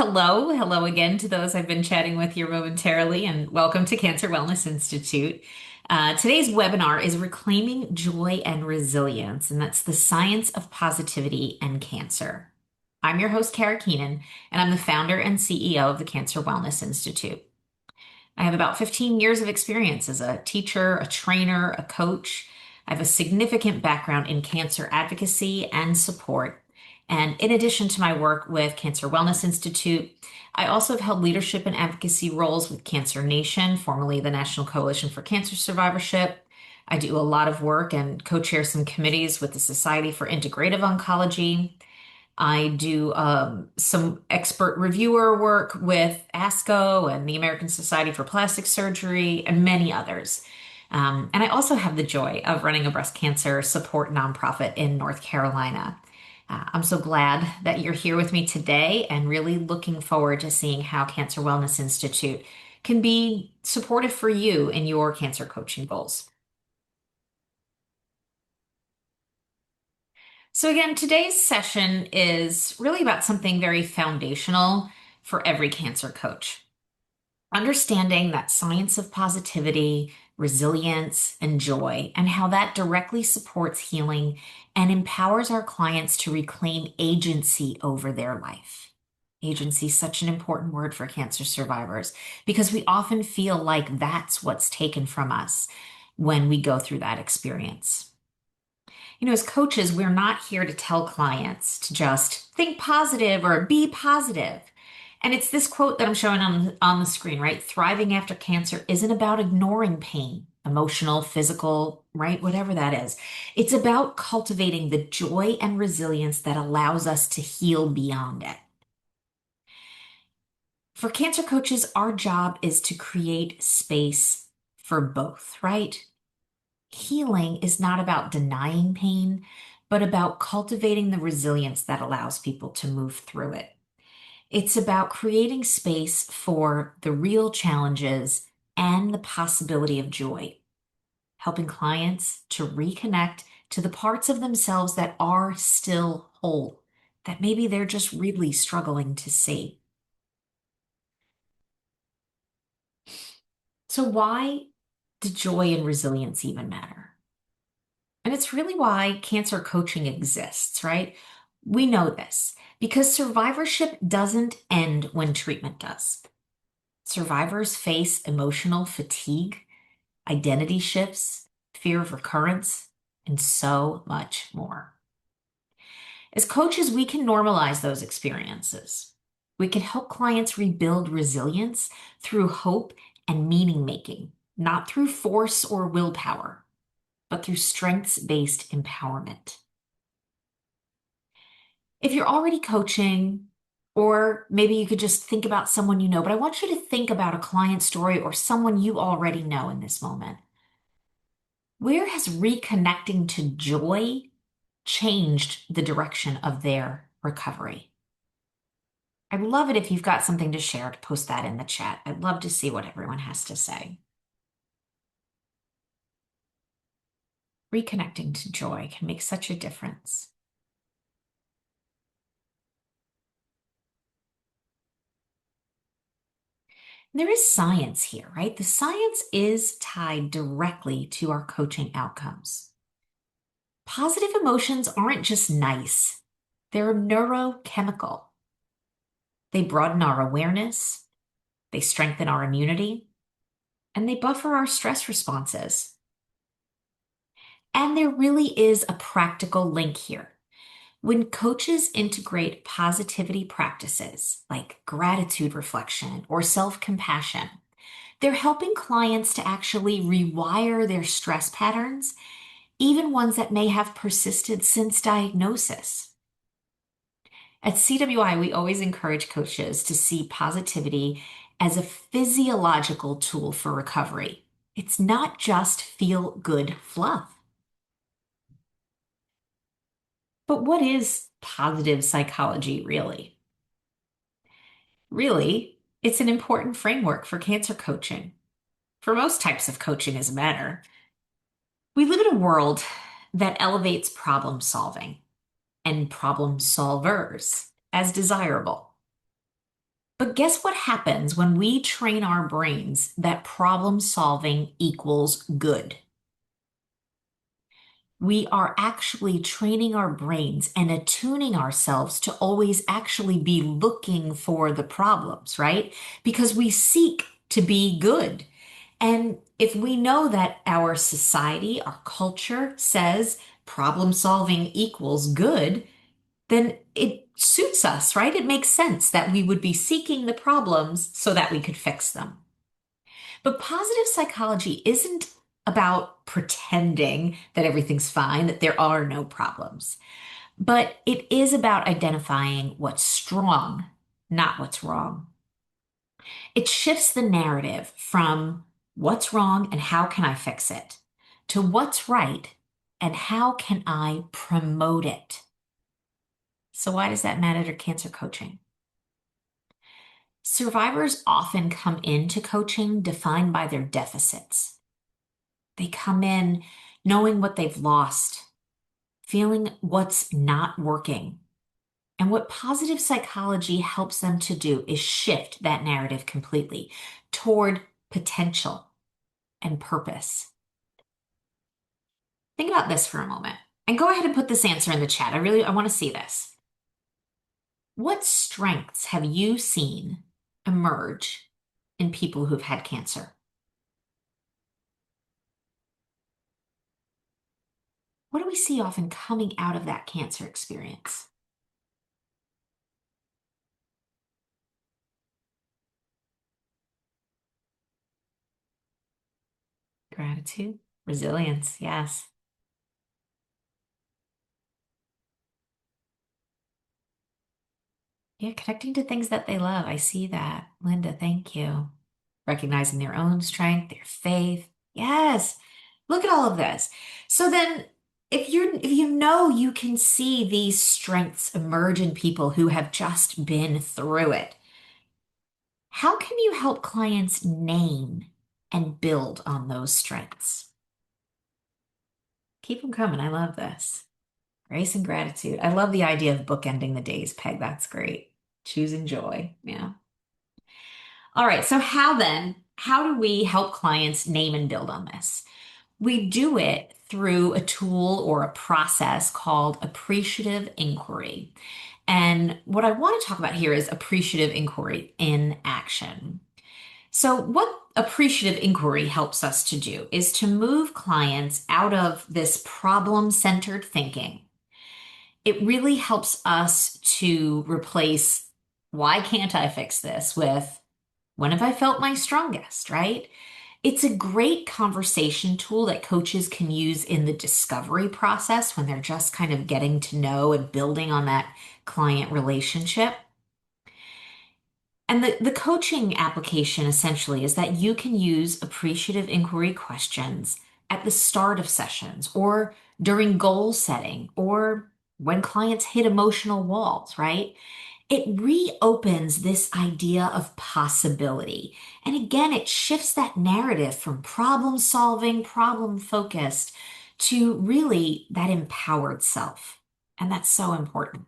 Hello again to those I've been chatting with here momentarily, and welcome to Cancer Wellness Institute. Today's webinar is Reclaiming Joy and Resilience, and that's the science of positivity and cancer. I'm your host, Kenan, and I'm the founder and CEO of the Cancer Wellness Institute. I have about 15 years of experience as a teacher, a trainer, a coach. I have a significant background in cancer advocacy and support. And in addition to my work with Cancer Wellness Institute, I also have held leadership and advocacy roles with Cancer Nation, formerly the National Coalition for Cancer Survivorship. I do a lot of work and co-chair some committees with the Society for Integrative Oncology. I do some expert reviewer work with ASCO and the American Society for Plastic Surgery and many others. And I also have the joy of running a breast cancer support nonprofit in North Carolina. I'm so glad that you're here with me today and really looking forward to seeing how Cancer Wellness Institute can be supportive for you in your cancer coaching goals. So, again, today's session is really about something very foundational for every cancer coach. Understanding that science of positivity, resilience, and joy, and how that directly supports healing and empowers our clients to reclaim agency over their life. Agency is such an important word for cancer survivors because we often feel like that's what's taken from us when we go through that experience. As coaches, we're not here to tell clients to just think positive or be positive. And it's this quote that I'm showing on the screen, right? Thriving after cancer isn't about ignoring pain, emotional, physical, right? Whatever that is. It's about cultivating the joy and resilience that allows us to heal beyond it. For cancer coaches, our job is to create space for both, right? Healing is not about denying pain, but about cultivating the resilience that allows people to move through it. It's about creating space for the real challenges and the possibility of joy, helping clients to reconnect to the parts of themselves that are still whole, that maybe they're just really struggling to see. So, why do joy and resilience even matter? And it's really why cancer coaching exists, right? We know this because survivorship doesn't end when treatment does. Survivors face emotional fatigue, identity shifts, fear of recurrence, and so much more. As coaches, we can normalize those experiences. We can help clients rebuild resilience through hope and meaning making, not through force or willpower, but through strengths-based empowerment. If you're already coaching, or maybe you could just think about someone you know, but I want you to think about a client story or someone you already know in this moment. Where has reconnecting to joy changed the direction of their recovery? I'd love it if you've got something to share to post that in the chat. I'd love to see what everyone has to say. Reconnecting to joy can make such a difference. There is science here, right? The science is tied directly to our coaching outcomes. Positive emotions aren't just nice, they're neurochemical. They broaden our awareness, they strengthen our immunity, and they buffer our stress responses. And there really is a practical link here. When coaches integrate positivity practices like gratitude reflection or self-compassion, they're helping clients to actually rewire their stress patterns, even ones that may have persisted since diagnosis. At CWI, we always encourage coaches to see positivity as a physiological tool for recovery. It's not just feel good fluff. But what is positive psychology really? Really, it's an important framework for cancer coaching, for most types of coaching as a matter. We live in a world that elevates problem solving and problem solvers as desirable. But guess what happens when we train our brains that problem solving equals good? We are actually training our brains and attuning ourselves to always actually be looking for the problems, right? Because we seek to be good. And if we know that our society, our culture says problem solving equals good, then it suits us, right? It makes sense that we would be seeking the problems so that we could fix them. But positive psychology isn't about pretending that everything's fine, that there are no problems, but it is about identifying what's strong, not what's wrong. It shifts the narrative from what's wrong and how can I fix it to what's right and how can I promote it. So, why does that matter to cancer coaching? Survivors often come into coaching defined by their deficits. They come in knowing what they've lost, feeling what's not working. And what positive psychology helps them to do is shift that narrative completely toward potential and purpose. Think about this for a moment and go ahead and put this answer in the chat. I want to see this. What strengths have you seen emerge in people who've had cancer? What do we see often coming out of that cancer experience? Gratitude, resilience, yes. Yeah, connecting to things that they love. I see that. Linda, thank you. Recognizing their own strength, their faith. Yes. Look at all of this. So then if you know you can see these strengths emerge in people who have just been through it, how can you help clients name and build on those strengths? Keep them coming. I love this. Grace and gratitude. I love the idea of bookending the days, Peg. That's great. Choosing joy. Yeah. All right. So how then, how do we help clients name and build on this? We do it through a tool or a process called appreciative inquiry. And what I want to talk about here is appreciative inquiry in action. So, what appreciative inquiry helps us to do is to move clients out of this problem centered thinking. It really helps us to replace why can't I fix this with when have I felt my strongest, right? It's a great conversation tool that coaches can use in the discovery process when they're just kind of getting to know and building on that client relationship. And the coaching application essentially is that you can use appreciative inquiry questions at the start of sessions or during goal setting or when clients hit emotional walls, right? It reopens this idea of possibility. And again, it shifts that narrative from problem solving, problem focused to really that empowered self. And that's so important.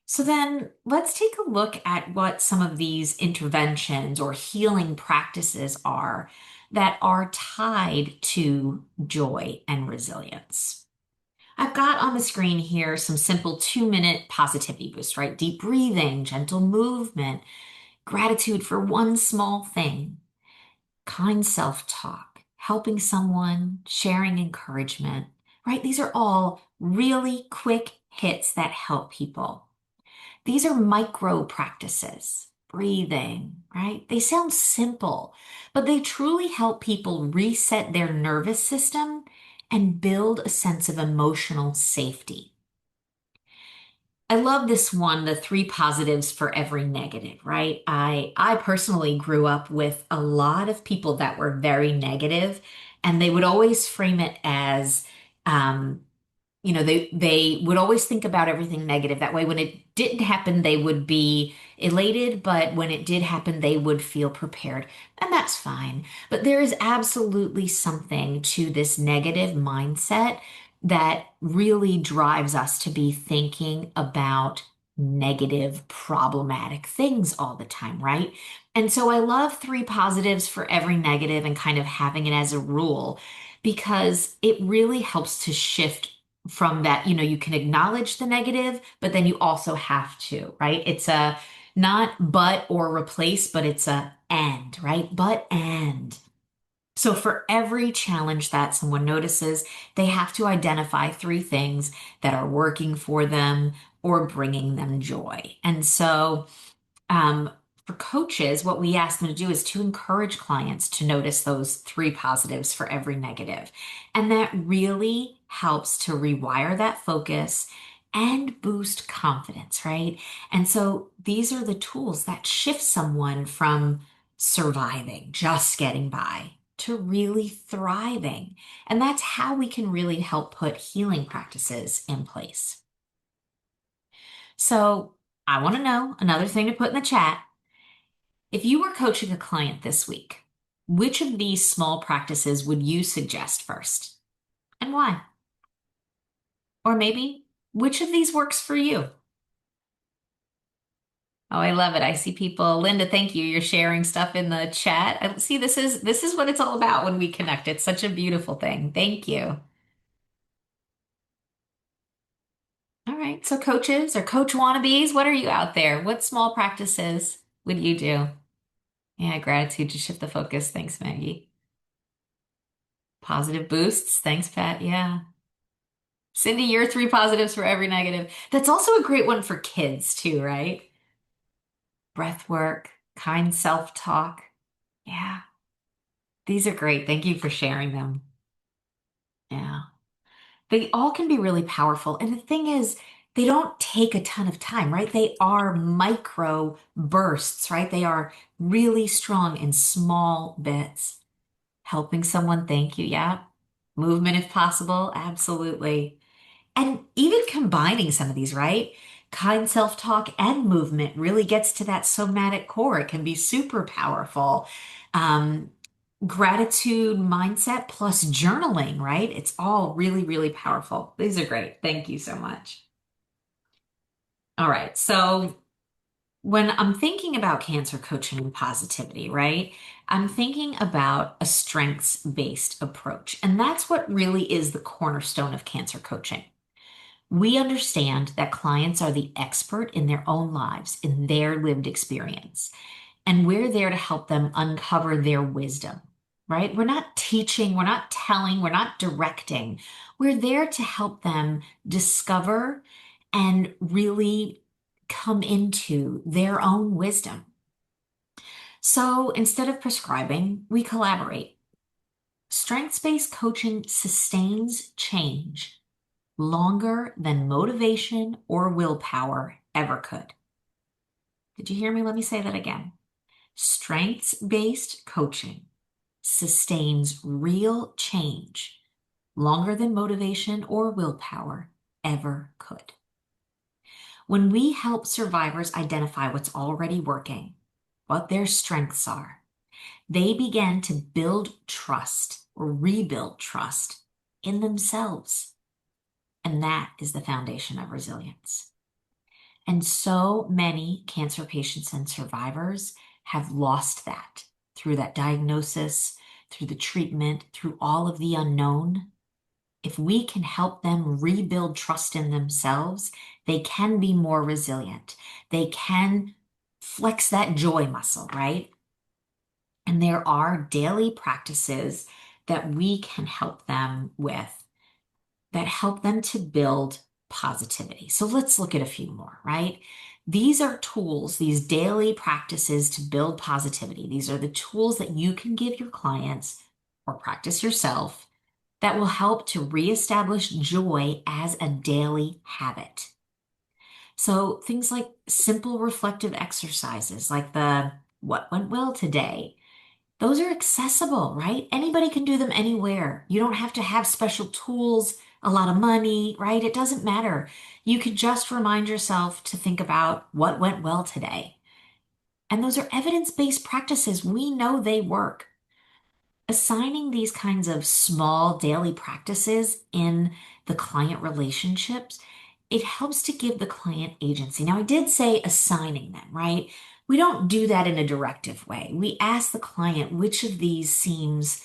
So then let's take a look at what some of these interventions or healing practices are that are tied to joy and resilience. I've got on the screen here some simple 2-minute positivity boosts, right? Deep breathing, gentle movement, gratitude for one small thing, kind self-talk, helping someone, sharing encouragement, right? These are all really quick hits that help people. These are micro practices, breathing, right? They sound simple, but they truly help people reset their nervous system and build a sense of emotional safety. I love this one, the three positives for every negative, right? I personally grew up with a lot of people that were very negative, and they would always frame it as they would always think about everything negative. That way, when it didn't happen, they would be elated, but when it did happen, they would feel prepared. And that's fine. But there is absolutely something to this negative mindset that really drives us to be thinking about negative, problematic things all the time, right? And so I love three positives for every negative and kind of having it as a rule because it really helps to shift from that, you can acknowledge the negative, but then you also have to, right? It's a not but or replace, but it's a and, right? But and. So for every challenge that someone notices, they have to identify three things that are working for them or bringing them joy. And so um, for coaches, what we ask them to do is to encourage clients to notice those three positives for every negative. And that really helps to rewire that focus and boost confidence, right? And so these are the tools that shift someone from surviving, just getting by, to really thriving. And that's how we can really help put healing practices in place. So I want to know another thing to put in the chat. If you were coaching a client this week, which of these small practices would you suggest first? And why? Or maybe which of these works for you? Oh, I love it. I see people. Linda, thank you. You're sharing stuff in the chat. I see this is what it's all about when we connect. It's such a beautiful thing. Thank you. All right. So coaches or coach wannabes, what are you out there? What small practices would you do? Yeah, gratitude to shift the focus. Thanks, Maggie. Positive boosts. Thanks, Pat. Yeah. Cindy, your three positives for every negative. That's also a great one for kids too, right? Breath work, kind self-talk. Yeah, these are great. Thank you for sharing them. Yeah. They all can be really powerful. And the thing is, they don't take a ton of time, right? They are micro bursts, right? They are really strong in small bits. Helping someone, thank you. Yeah. Movement if possible. Absolutely. And even combining some of these, right? Kind self-talk and movement really gets to that somatic core. It can be super powerful. Um, Gratitude mindset plus journaling, right? It's all really, really powerful. These are great. Thank you so much. All right. So when I'm thinking about cancer coaching and positivity, right? I'm thinking about a strengths-based approach. And that's what really is the cornerstone of cancer coaching. We understand that clients are the expert in their own lives, in their lived experience, and we're there to help them uncover their wisdom, right? We're not teaching, we're not telling, we're not directing. We're there to help them discover and really come into their own wisdom. So instead of prescribing, we collaborate. Strengths-based coaching sustains change longer than motivation or willpower ever could. Did you hear me? Let me say that again. Strengths-based coaching sustains real change longer than motivation or willpower ever could. When we help survivors identify what's already working, what their strengths are, they begin to build trust or rebuild trust in themselves. And that is the foundation of resilience. And so many cancer patients and survivors have lost that through that diagnosis, through the treatment, through all of the unknown. If we can help them rebuild trust in themselves, they can be more resilient. They can flex that joy muscle, right? And there are daily practices that we can help them with that help them to build positivity. So let's look at a few more, right? These are tools, these daily practices to build positivity. These are the tools that you can give your clients or practice yourself that will help to reestablish joy as a daily habit. So things like simple reflective exercises, like the what went well today, those are accessible, right? Anybody can do them anywhere. You don't have to have special tools, a lot of money, right? It doesn't matter. You could just remind yourself to think about what went well today. And those are evidence-based practices. We know they work. Assigning these kinds of small daily practices in the client relationships, it helps to give the client agency. Now, I did say assigning them, right? We don't do that in a directive way. We ask the client which of these seems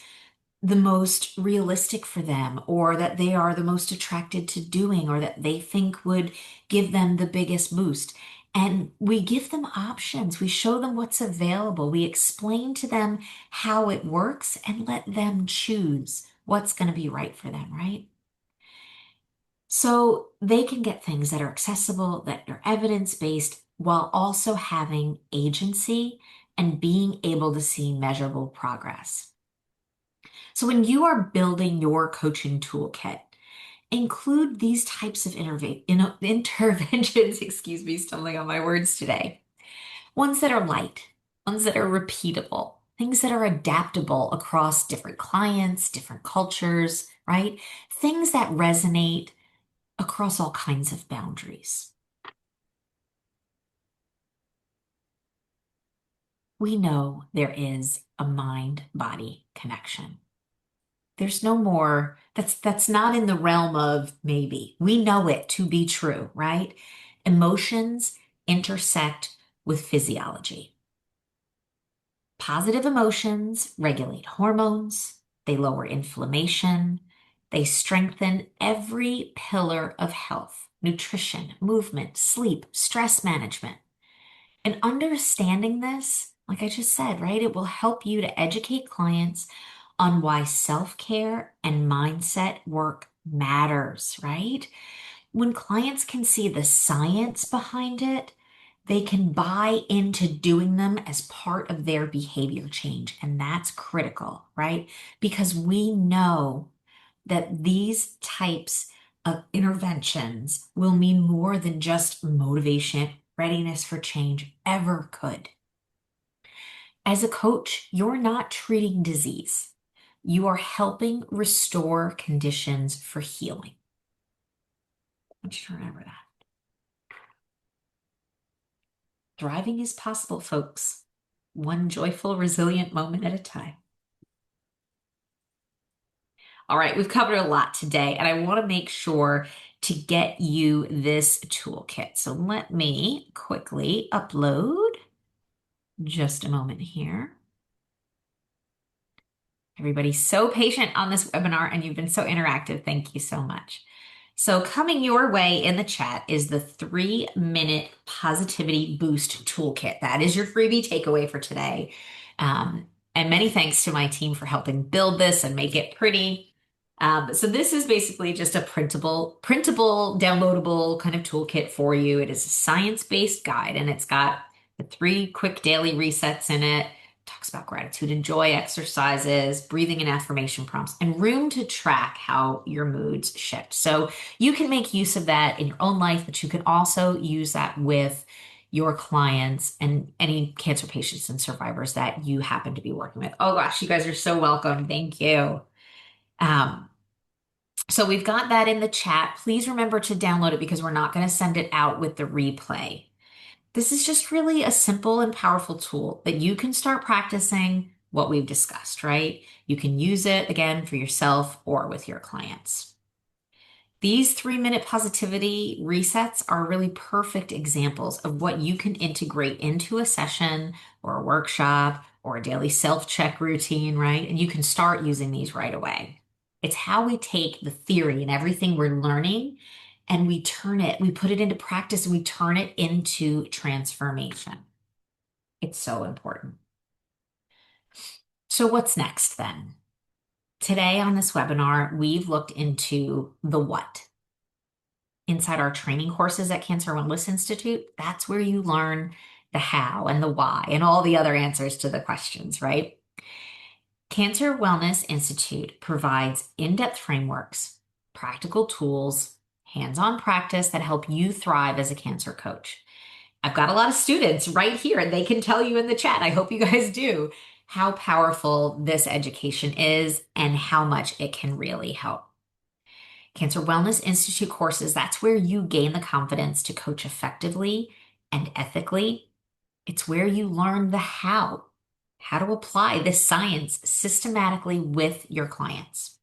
the most realistic for them, or that they are the most attracted to doing, or that they think would give them the biggest boost. And we give them options. We show them what's available. We explain to them how it works and let them choose what's going to be right for them, right? So they can get things that are accessible, that are evidence-based, while also having agency and being able to see measurable progress. So when you are building your coaching toolkit, include these types of interventions, excuse me, stumbling on my words today. Ones that are light, ones that are repeatable, things that are adaptable across different clients, different cultures, right? Things that resonate across all kinds of boundaries. We know there is a mind-body connection. There's no more, that's not in the realm of maybe. We know it to be true, right? Emotions intersect with physiology. Positive emotions regulate hormones, they lower inflammation, they strengthen every pillar of health, nutrition, movement, sleep, stress management. And understanding this, like I just said, right, it will help you to educate clients on why self-care and mindset work matters, right? When clients can see the science behind it, they can buy into doing them as part of their behavior change. And that's critical, right? Because we know that these types of interventions will mean more than just motivation, readiness for change ever could. As a coach, you're not treating disease. You are helping restore conditions for healing. I want you to remember that. Thriving is possible, folks. One joyful, resilient moment at a time. All right, we've covered a lot today, and I want to make sure to get you this toolkit. So let me quickly upload. Just a moment here. Everybody's so patient on this webinar, and you've been so interactive. Thank you so much. So coming your way in the chat is the 3-minute positivity boost toolkit. That is your freebie takeaway for today. And many thanks to my team for helping build this and make it pretty. So this is basically just a printable, downloadable kind of toolkit for you. It is a science-based guide, and it's got the 3 quick daily resets in it. Talks about gratitude and joy exercises, breathing and affirmation prompts, and room to track how your moods shift. So you can make use of that in your own life, but you can also use that with your clients and any cancer patients and survivors that you happen to be working with. Oh gosh, you guys are so welcome. Thank you. Um, so we've got that in the chat. Please remember to download it because we're not going to send it out with the replay. This is just really a simple and powerful tool that you can start practicing what we've discussed, right? You can use it again for yourself or with your clients. These 3-minute positivity resets are really perfect examples of what you can integrate into a session or a workshop or a daily self-check routine, right? And you can start using these right away. It's how we take the theory and everything we're learning and we put it into practice and we turn it into transformation. It's so important. So what's next then? Today on this webinar, we've looked into the what. Inside our training courses at Cancer Wellness Institute, that's where you learn the how and the why and all the other answers to the questions, right? Cancer Wellness Institute provides in-depth frameworks, practical tools, hands-on practice that help you thrive as a cancer coach. I've got a lot of students right here, and they can tell you in the chat, I hope you guys do, how powerful this education is and how much it can really help. Cancer Wellness Institute courses, that's where you gain the confidence to coach effectively and ethically. It's where you learn the how to apply this science systematically with your clients.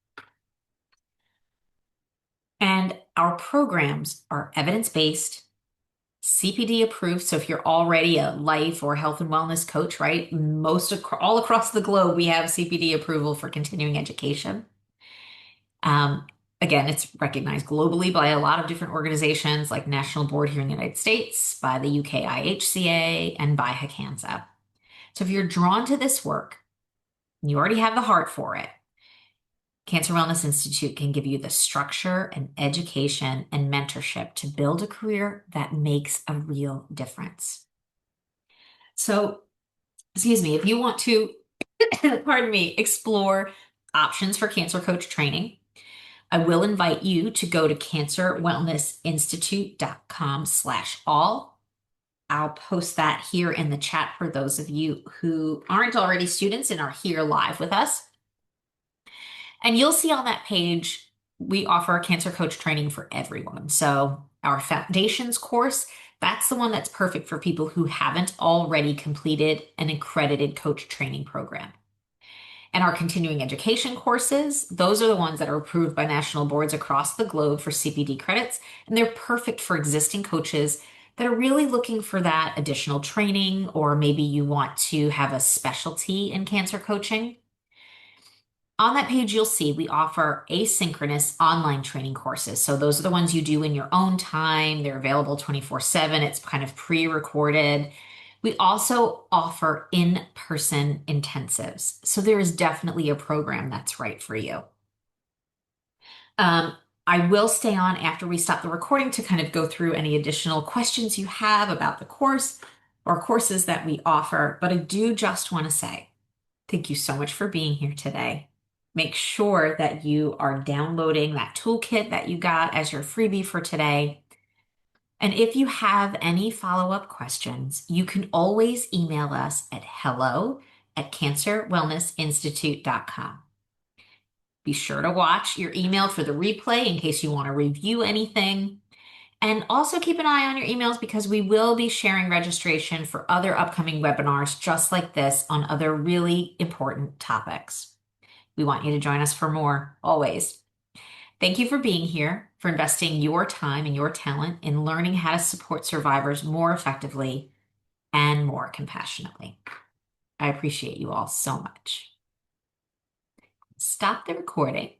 And our programs are evidence-based, CPD approved. So if you're already a life or health and wellness coach, right? All across the globe, we have CPD approval for continuing education. Um, Again, it's recognized globally by a lot of different organizations like National Board here in the United States, by the UK IHCA, and by HACANSA. So if you're drawn to this work, you already have the heart for it, Cancer Wellness Institute can give you the structure and education and mentorship to build a career that makes a real difference. So, excuse me, if you want to, pardon me, explore options for cancer coach training, I will invite you to go to cancerwellnessinstitute.com/all. I'll post that here in the chat for those of you who aren't already students and are here live with us. And you'll see on that page, we offer cancer coach training for everyone. So our foundations course, that's the one that's perfect for people who haven't already completed an accredited coach training program. And our continuing education courses, those are the ones that are approved by national boards across the globe for CPD credits. And they're perfect for existing coaches that are really looking for that additional training, or maybe you want to have a specialty in cancer coaching. On that page, you'll see we offer asynchronous online training courses. So those are the ones you do in your own time. They're available 24/7. It's kind of pre-recorded. We also offer in-person intensives. So there is definitely a program that's right for you. I will stay on after we stop the recording to kind of go through any additional questions you have about the course or courses that we offer. But I do just want to say thank you so much for being here today. Make sure that you are downloading that toolkit that you got as your freebie for today. And if you have any follow-up questions, you can always email us at hello@cancerwellnessinstitute.com. Be sure to watch your email for the replay in case you want to review anything. And also keep an eye on your emails because we will be sharing registration for other upcoming webinars just like this on other really important topics. We want you to join us for more, always. Thank you for being here, for investing your time and your talent in learning how to support survivors more effectively and more compassionately. I appreciate you all so much. Stop the recording.